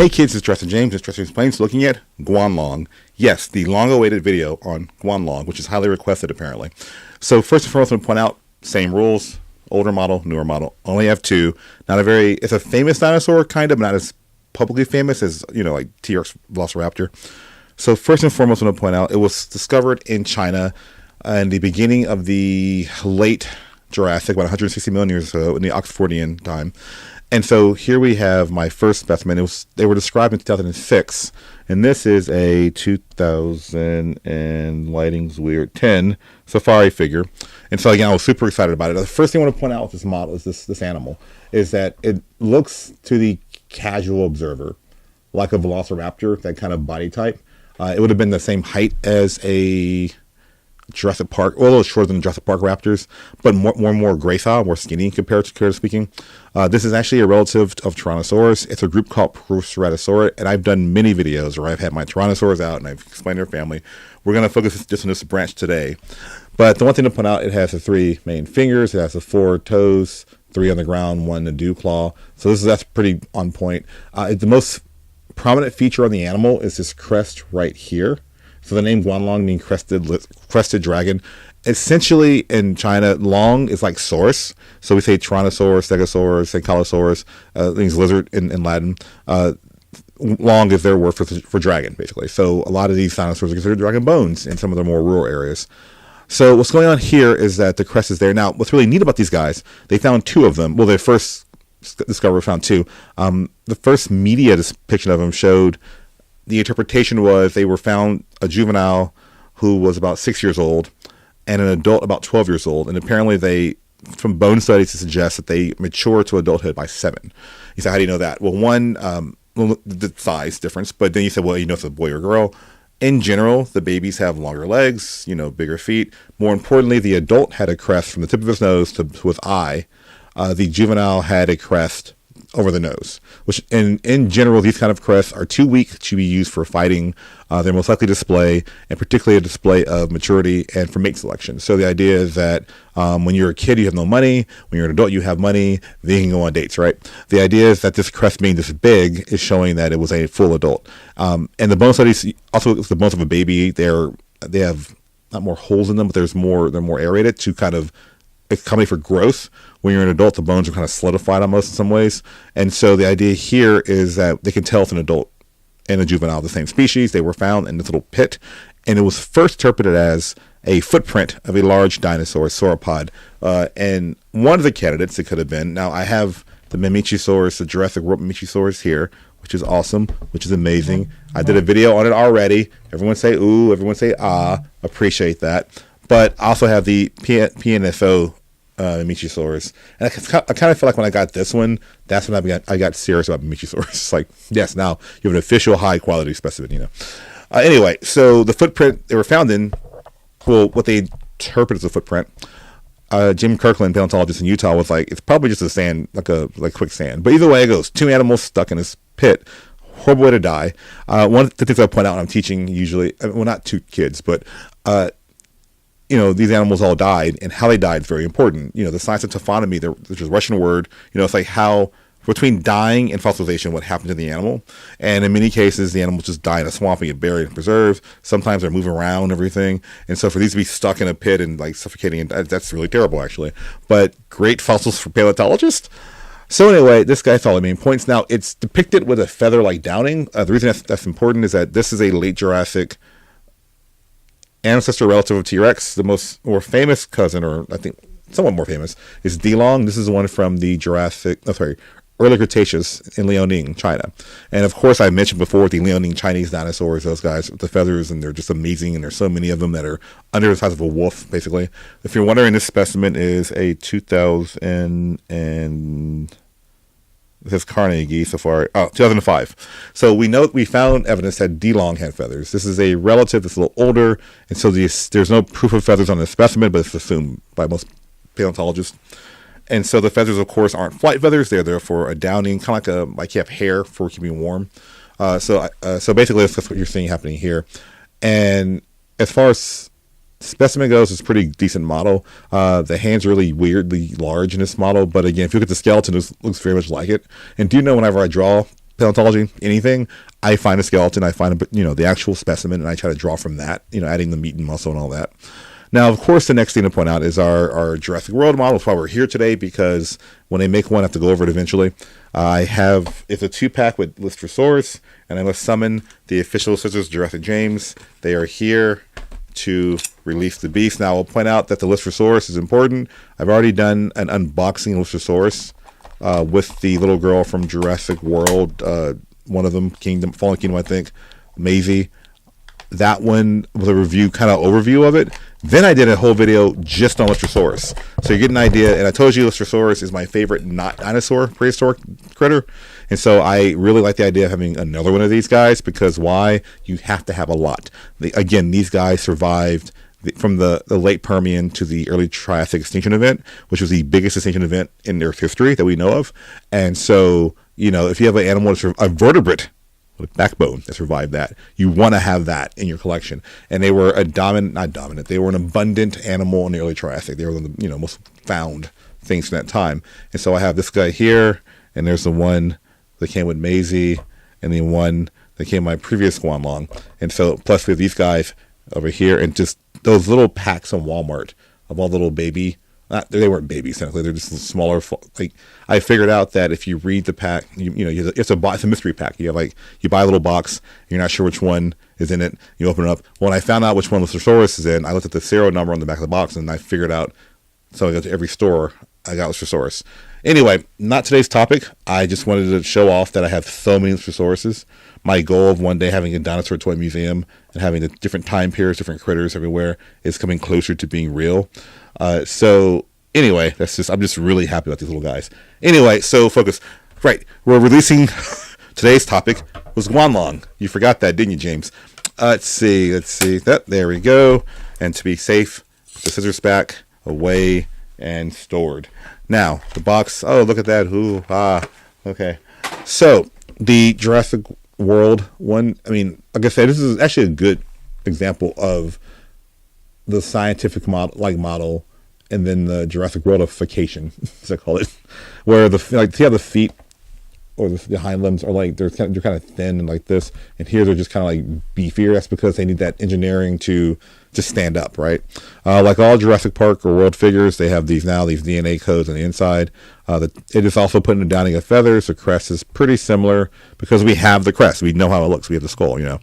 Hey kids, it's Jurassic James. It's Jurassic Explains, looking at Guanlong. Yes, the long-awaited video on Guanlong, which is highly requested apparently. So first and foremost, I'm going to point out, same rules, older model, newer model. Only have two. It's a famous dinosaur, kind of, but not as publicly famous as, like T-Rex, Velociraptor. So first and foremost, I'm going to point out, it was discovered in China in the beginning of the late Jurassic, about 160 million years ago, in the Oxfordian time. And so here we have my first specimen. They were described in 2006, and this is a 2000 and lighting's weird 10 safari figure. And so again, I was super excited about it. The first thing I want to point out with this model is this animal is that it looks to the casual observer like a Velociraptor, that kind of body type. It would have been the same height as a Jurassic Park, or a little shorter than Jurassic Park raptors, but more gracile, more skinny compared to speaking. This is actually a relative of Tyrannosaurus. It's a group called Proceratosaurus, and I've done many videos where I've had my Tyrannosaurs out and I've explained their family. We're going to focus just on this branch today. But the one thing to point out, it has the three main fingers, it has the 4 toes, 3 on the ground, 1 the dew claw. So that's pretty on point. The most prominent feature on the animal is this crest right here. So the name Guanlong means crested dragon. Essentially, in China, long is like saurus. So we say Tyrannosaurus, Stegosaurus, Ankylosaurus, means lizard in Latin. Long is their word for dragon, basically. So a lot of these dinosaurs are considered dragon bones in some of the more rural areas. So what's going on here is that the crest is there. Now, what's really neat about these guys, they found 2 of them. Well, they first discovered found 2. The first media depiction of them showed the interpretation was they were found a juvenile who was about 6 years old and an adult about 12 years old. And apparently from bone studies, to suggest that they mature to adulthood by 7. You say, how do you know that? Well, one, the size difference, but then you said, well, if it's a boy or girl. In general, the babies have longer legs, bigger feet. More importantly, the adult had a crest from the tip of his nose to his eye. The juvenile had a crest over the nose, which in general, these kind of crests are too weak to be used for fighting. They're most likely display, and particularly a display of maturity and for mate selection. So the idea is that when you're a kid, you have no money. When you're an adult, you have money. Then you can go on dates, right? The idea is that this crest being this big is showing that it was a full adult. And the bone studies, also the bones of a baby, they have not more holes in them, but they're more aerated to kind of accompany for growth. When you're an adult, the bones are kind of solidified almost in some ways. And so the idea here is that they can tell it's an adult and a juvenile of the same species. They were found in this little pit, and it was first interpreted as a footprint of a large dinosaur, sauropod. And one of the candidates it could have been, now I have the Mimichisaurus, the Jurassic World Mimichisaurus here, which is awesome, which is amazing. I did a video on it already. Everyone say ooh, everyone say ah, appreciate that. But I also have the PNFO Mimichisaurus, and I kind of feel like when I got this one, that's when I got serious about Mimichisaurus. It's like, yes, now you have an official high quality specimen, Anyway, so the footprint they were found in, well, what they interpret as a footprint, Jim Kirkland, paleontologist in Utah, was like, it's probably just a sand, like quicksand. But either way it goes, 2 animals stuck in this pit. Horrible way to die. One of the things I point out when I'm teaching, usually, well, not 2 kids, but these animals all died, and how they died is very important. The science of taphonomy, which is a Russian word, it's like how, between dying and fossilization, what happened to the animal. And in many cases, the animals just die in a swamp and get buried and preserved. Sometimes they're moving around and everything. And so for these to be stuck in a pit and like suffocating, that's really terrible, actually. But great fossils for paleontologists. So anyway, this guy followed me and points. Now, it's depicted with a feather-like downing. The reason that's important is that this is a late Jurassic ancestor relative of T-Rex. The more famous cousin, or I think somewhat more famous, is Dilong. This is the one from the early Cretaceous in Liaoning, China. And of course, I mentioned before the Liaoning Chinese dinosaurs, those guys with the feathers, and they're just amazing, and there's so many of them that are under the size of a wolf, basically. If you're wondering, this specimen is a 2000 and this is Carnegie Safari. 2005. So we found evidence that Dilong had feathers. This is a relative that's a little older, and so there's no proof of feathers on the specimen, but it's assumed by most paleontologists. And so the feathers, of course, aren't flight feathers. They're there for a downing, kind of like you have hair for keeping warm. So basically, that's what you're seeing happening here. And as far as specimen goes, it's a pretty decent model. The hands are really weirdly large in this model, but again, if you look at the skeleton, it looks very much like it. And do you know, whenever I draw paleontology, anything, I find a skeleton, I find the actual specimen, and I try to draw from that, adding the meat and muscle and all that. Now, of course, the next thing to point out is our Jurassic World model. That's why we're here today, because when they make one, I have to go over it eventually. It's a 2-pack with Lystrosaurus, and I must summon the official scissors, Jurassic James. They are here to release the beast. Now, I'll point out that the Lystrosaurus is important. I've already done an unboxing of Lystrosaurus with the little girl from Jurassic World, one of them, Fallen Kingdom, I think, Maisie. That one was a review, kind of overview of it. Then I did a whole video just on Lystrosaurus. So you get an idea, and I told you Lystrosaurus is my favorite not dinosaur prehistoric critter. And so I really like the idea of having another one of these guys, because why? You have to have a lot. Again, these guys survived from the late Permian to the early Triassic extinction event, which was the biggest extinction event in Earth history that we know of. And so, if you have an animal, a vertebrate with backbone that survived that, you want to have that in your collection. And they were they were an abundant animal in the early Triassic. They were one of the most found things from that time. And so I have this guy here, and there's the one that came with Maisie, and the one that came with my previous Guanlong. And so plus we have these guys over here, and just those little packs on Walmart of all the little baby. They weren't babies technically; they're just smaller. Like, I figured out that if you read the pack, it's a mystery pack. You buy a little box, you're not sure which one is in it. You open it up. When I found out which one Lystrosaurus is in, I looked at the serial number on the back of the box, and I figured out. So I go to every store, I got Lystrosaurus. Anyway, not today's topic. I just wanted to show off that I have so many Lystrosaurus. My goal of one day having a dinosaur toy museum and having the different time periods, different critters everywhere is coming closer to being real. So anyway, I'm just really happy about these little guys. Anyway, so focus. Right, we're releasing today's topic was Guanlong. You forgot that, didn't you, James? Let's see. There we go. And to be safe, put the scissors back, away, and stored. Now, the box. Oh, look at that. Ooh, okay. So, the Jurassic World one, like I said, this is actually a good example of the scientific model, and then the Jurassic Worldification, as I call it, where see how the feet or the hind limbs are they're kind of thin and like this, and here they're just kind of like beefier. That's because they need that engineering to stand up, right? Like all Jurassic Park or World figures, they have these DNA codes on the inside. It is also put in the downing of feathers. The crest is pretty similar because we have the crest. We know how it looks. We have the skull, The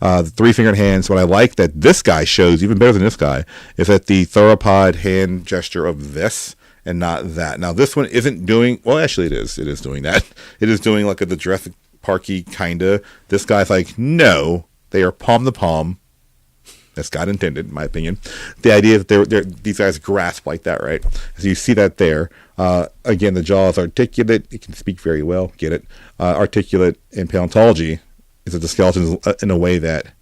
3-fingered hands. What I like that this guy shows, even better than this guy, is that the theropod hand gesture of this and not that. Now, this one isn't doing, well, actually it is. It is doing that. It is doing like the Jurassic Parky kinda. This guy's like, no, they are palm to palm. That's God intended, in my opinion. The idea that these guys grasp like that, right? So you see that there. Again, the jaw is articulate. It can speak very well. Get it? Articulate in paleontology is that the skeleton is in a way that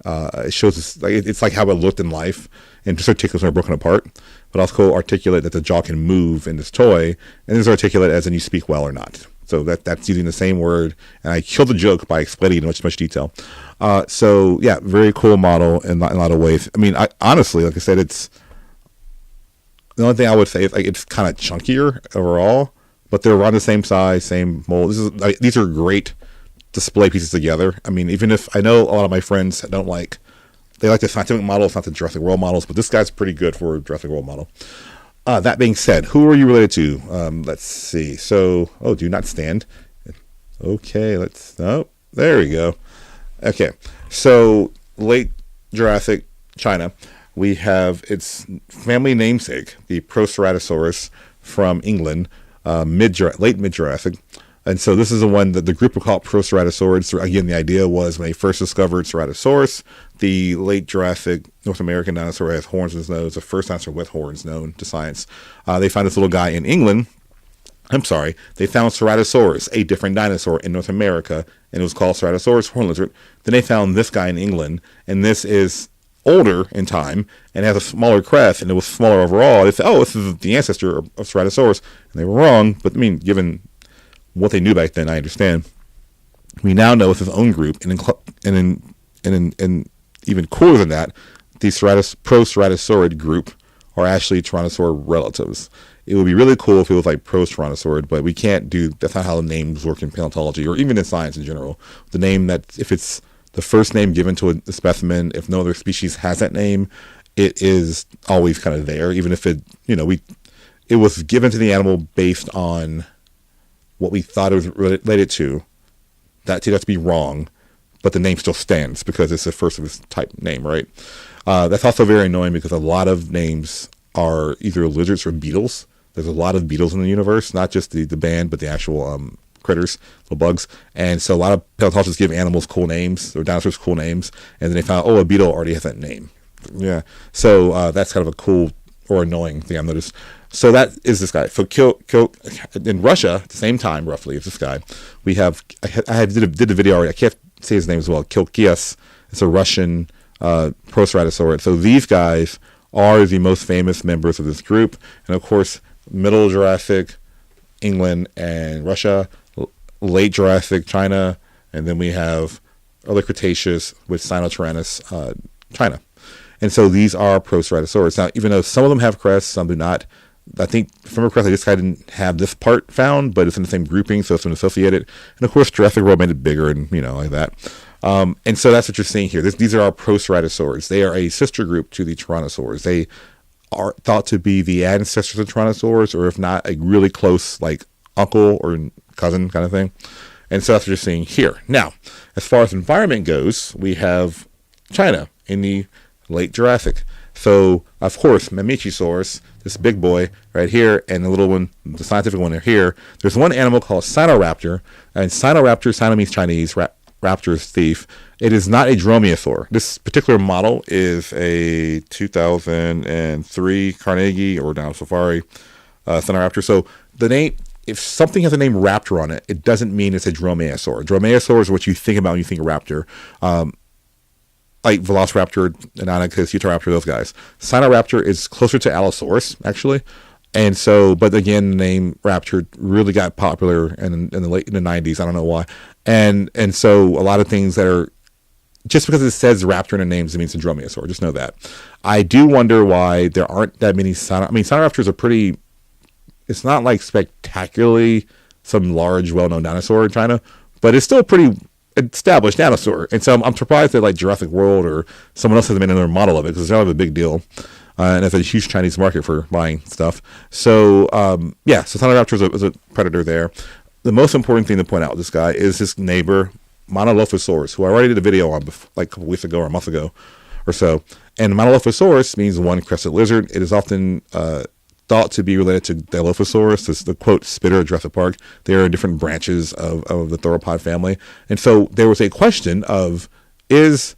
it shows us, it's like how it looked in life, and just articulates are broken apart. But also articulate that the jaw can move in this toy, and there's articulate as in you speak well or not. So that's using the same word, and I killed the joke by explaining it in much detail. So yeah, very cool model in a lot of ways. I honestly, like I said, it's the only thing I would say is it's kind of chunkier overall, but they're around the same size, same mold. These are great display pieces together. Even if I know a lot of my friends they like the scientific models, not the Jurassic World models, but this guy's pretty good for a Jurassic World model. That being said, who are you related to? Let's see. So, do not stand. Okay, there we go. Okay, so late Jurassic China, we have its family namesake, the Proceratosaurus from England, late mid-Jurassic. And so this is the one that the group will call Proceratosaurus. Again, the idea was when they first discovered Ceratosaurus, the late Jurassic North American dinosaur has horns in his nose, the first dinosaur with horns known to science. They found this little guy in England. They found Ceratosaurus, a different dinosaur in North America, and it was called Ceratosaurus horned lizard. Then they found this guy in England, and this is older in time and has a smaller crest, and it was smaller overall. They said, this is the ancestor of Ceratosaurus, and they were wrong. But given what they knew back then, I understand. We now know it's his own group, and even cooler than that, the Proceratosaurid group are actually Tyrannosaur relatives. It would be really cool if it was like pros-Tyrannosaur, but we can't do, that's not how the names work in paleontology or even in science in general. The name that, if it's the first name given to a specimen, if no other species has that name, it is always kind of there, even if it, it was given to the animal based on what we thought it was related to. That turned out to be wrong, but the name still stands because it's the first of its type name, right? That's also very annoying because a lot of names are either lizards or beetles. There's a lot of beetles in the universe, not just the band, but the actual critters, little bugs. And so a lot of paleontologists give animals cool names or dinosaurs cool names, and then they found, a beetle already has that name. Yeah. So that's kind of a cool or annoying thing I've noticed. So that is this guy. So in Russia, at the same time, roughly, is this guy. We have, I did the video already. I can't say his name as well. Kilkias. It's a Russian Proceratosaurus. So these guys are the most famous members of this group. And of course, Middle Jurassic, England and Russia, late Jurassic China, and then we have early Cretaceous with Sinotyrannus China. And so these are Proceratosaurus. Now, even though some of them have crests, some do not. I think, if I remember correctly, this guy didn't have this part found, but it's in the same grouping, so it's been associated. And of course, Jurassic World made it bigger and, like that. And so that's what you're seeing here. These are our Proceratosaurs. They are a sister group to the Tyrannosaurs. They are thought to be the ancestors of Tyrannosaurs, or if not, a really close, like, uncle or cousin kind of thing. And so that's what you're seeing here. Now, as far as environment goes, we have China in the late Jurassic. So, of course, Mamichisaurus, this big boy right here, and the little one, the scientific one here. There's one animal called Sinoraptor, and Sino means Chinese, raptor is thief. It is not a dromaeosaur. This particular model is a 2003 Carnegie or Dino Safari Sinoraptor. So the name, if something has the name raptor on it, it doesn't mean it's a dromaeosaur. Dromaeosaur is what you think about when you think of raptor. Like Velociraptor, Anacondas, Utahraptor, those guys. Sinoraptor is closer to Allosaurus, actually. And so, but again, the name raptor really got popular in the 90s. I don't know why. And so a lot of things that are, just because it says raptor in the names, it means a dromaeosaur. Just know that. I do wonder why there aren't that many Sinoraptors are pretty, it's not like spectacularly some large, well-known dinosaur in China, but it's still pretty established dinosaur. And so I'm surprised that like Jurassic World or someone else has made another model of it, because it's kind of a big deal. And it's a huge Chinese market for buying stuff. So, so Sinoraptor is a predator there. The most important thing to point out with this guy is his neighbor, Monolophosaurus, who I already did a video on like a couple weeks ago or a month ago or so. And Monolophosaurus means one crested lizard. It is often thought to be related to Dilophosaurus, this the quote spitter at Jurassic Park. There are different branches of the theropod family. And so there was a question of, is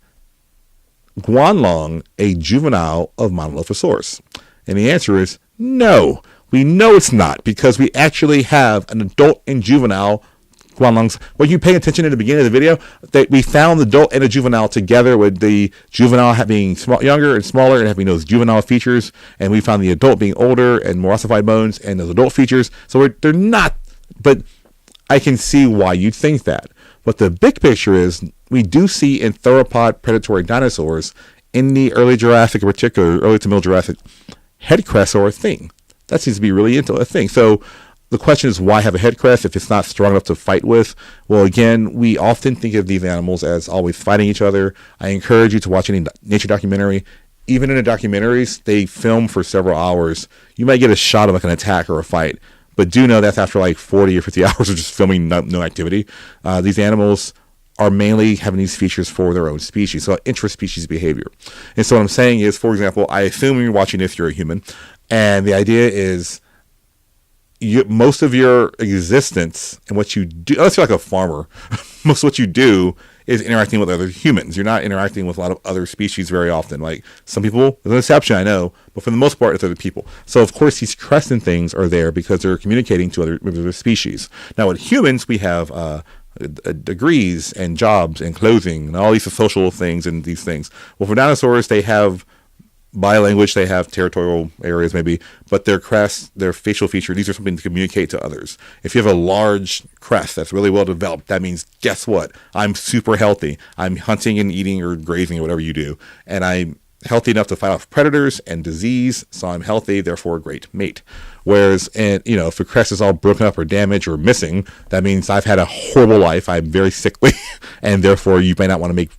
Guanlong a juvenile of Monolophosaurus? And the answer is no. We know it's not, because we actually have an adult and juvenile Guanlongs. When you pay attention in the beginning of the video, that we found the adult and the juvenile together, with the juvenile being younger and smaller and having those juvenile features, and we found the adult being older and more ossified bones and those adult features. So they're not, but I can see why you'd think that. But the big picture is, we do see in theropod predatory dinosaurs, in the early Jurassic in particular, early to middle Jurassic, head crests are a thing. That seems to be really into a thing. So the question is, why have a head crest if it's not strong enough to fight with? Well, again, we often think of these animals as always fighting each other. I encourage you to watch any nature documentary. Even in the documentaries, they film for several hours. You might get a shot of like an attack or a fight, but do know that's after like 40 or 50 hours of just filming no activity. These animals are mainly having these features for their own species, so intra-species behavior. And so what I'm saying is, for example, I assume when you're watching this, you're a human, and the idea is most of your existence and what you do, let's say like a farmer, most of what you do is interacting with other humans. You're not interacting with a lot of other species very often. Like some people, there's an exception, I know, but for the most part, it's other people. So of course, these crested things are there because they're communicating to other species. Now with humans, we have degrees and jobs and clothing and all these social things and these things. Well, for dinosaurs, they have biolanguage, they have territorial areas maybe, but their crest, their facial feature, these are something to communicate to others. If you have a large crest that's really well developed, that means, guess what? I'm super healthy. I'm hunting and eating or grazing or whatever you do. And healthy enough to fight off predators and disease, so I'm healthy, therefore a great mate. Whereas, and if the crest is all broken up or damaged or missing, that means I've had a horrible life, I'm very sickly, and therefore you may not want to make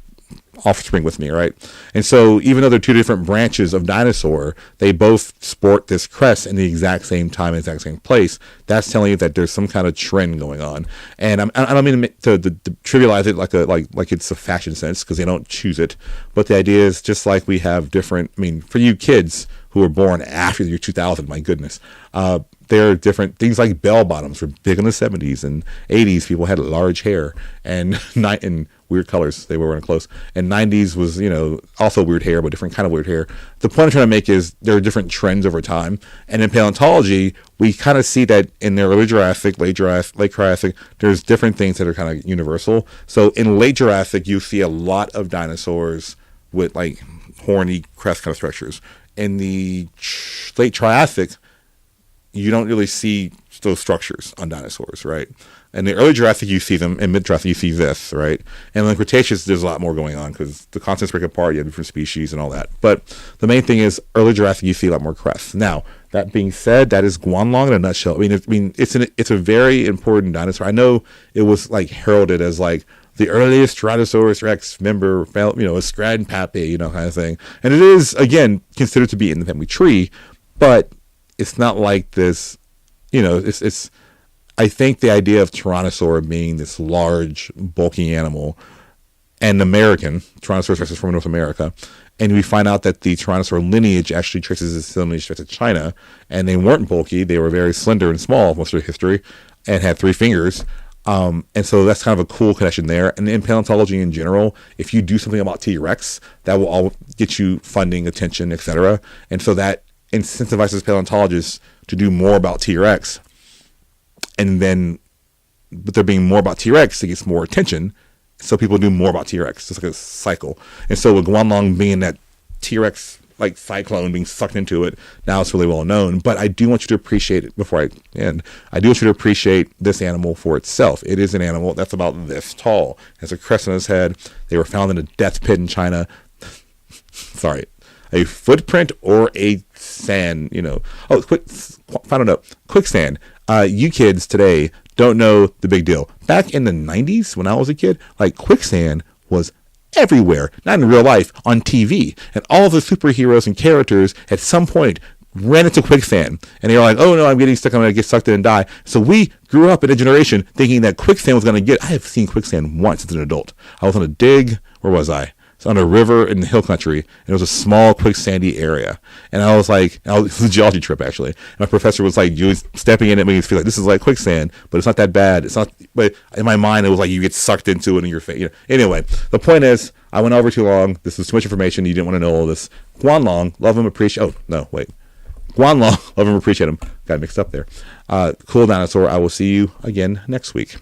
offspring with me, right? And so even though they're two different branches of dinosaur, they both sport this crest in the exact same time, exact same place. That's telling you that there's some kind of trend going on. And I don't mean to trivialize it like it's a fashion sense, because they don't choose it. But the idea is just like we have different, for you kids who were born after the year 2000, my goodness, there are different things like bell bottoms were big in the 70s and 80s. People had large hair and weird colors they were wearing clothes. And 90s was, also weird hair, but different kind of weird hair. The point I'm trying to make is there are different trends over time. And in paleontology, we kind of see that in the early Jurassic, late Jurassic, there's different things that are kind of universal. So in late Jurassic, you see a lot of dinosaurs with like horny crest kind of structures. In the late Triassic, you don't really see those structures on dinosaurs, right? In the early Jurassic, you see them. In mid-Jurassic, you see this, right? And in the Cretaceous, there's a lot more going on because the continents break apart, you have different species and all that. But the main thing is, early Jurassic, you see a lot more crests. Now, that being said, that is Guanlong in a nutshell. It's a very important dinosaur. I know it was like heralded as like the earliest Tyrannosaurus Rex member, a grandpappy, kind of thing. And it is, again, considered to be in the family tree, but it's not like this, it's I think the idea of Tyrannosaur being this large, bulky animal, and American, Tyrannosaurus Rex is from North America, and we find out that the Tyrannosaur lineage actually traces its lineage to China, and they weren't bulky, they were very slender and small most of their history, and had 3 fingers. And so that's kind of a cool connection there. And in paleontology in general, if you do something about T-Rex, that will all get you funding, attention, etc. And so that incentivizes paleontologists to do more about T-Rex. And then, but there being more about T-Rex, it gets more attention. So people do more about T-Rex. It's like a cycle. And so with Guanlong being that T-Rex like cyclone being sucked into it, now it's really well known. But I do want you to appreciate it before I end. I do want you to appreciate this animal for itself. It is an animal that's about this tall. It has a crest on its head. They were found in a death pit in China. Sorry. A footprint or a sand, final note, quicksand. You kids today don't know the big deal. Back in the 90s, when I was a kid, like quicksand was everywhere, not in real life, on TV. And all the superheroes and characters at some point ran into quicksand. And they were like, oh no, I'm getting stuck, I'm going to get sucked in and die. So we grew up in a generation thinking that quicksand was going to I have seen quicksand once as an adult. I was on a dig, where was I? On a river in the hill country, and it was a small quicksandy area. And I was like, it was a geology trip actually. And my professor was like, you stepping in it made me feel like this is like quicksand, but it's not that bad. It's not, but in my mind, it was like you get sucked into it in your face. Anyway, the point is, I went over too long. This was too much information. You didn't want to know all this. Guanlong, love him, appreciate. Oh no, wait. Guanlong, love him, appreciate him. Got mixed up there. Cool dinosaur. I will see you again next week.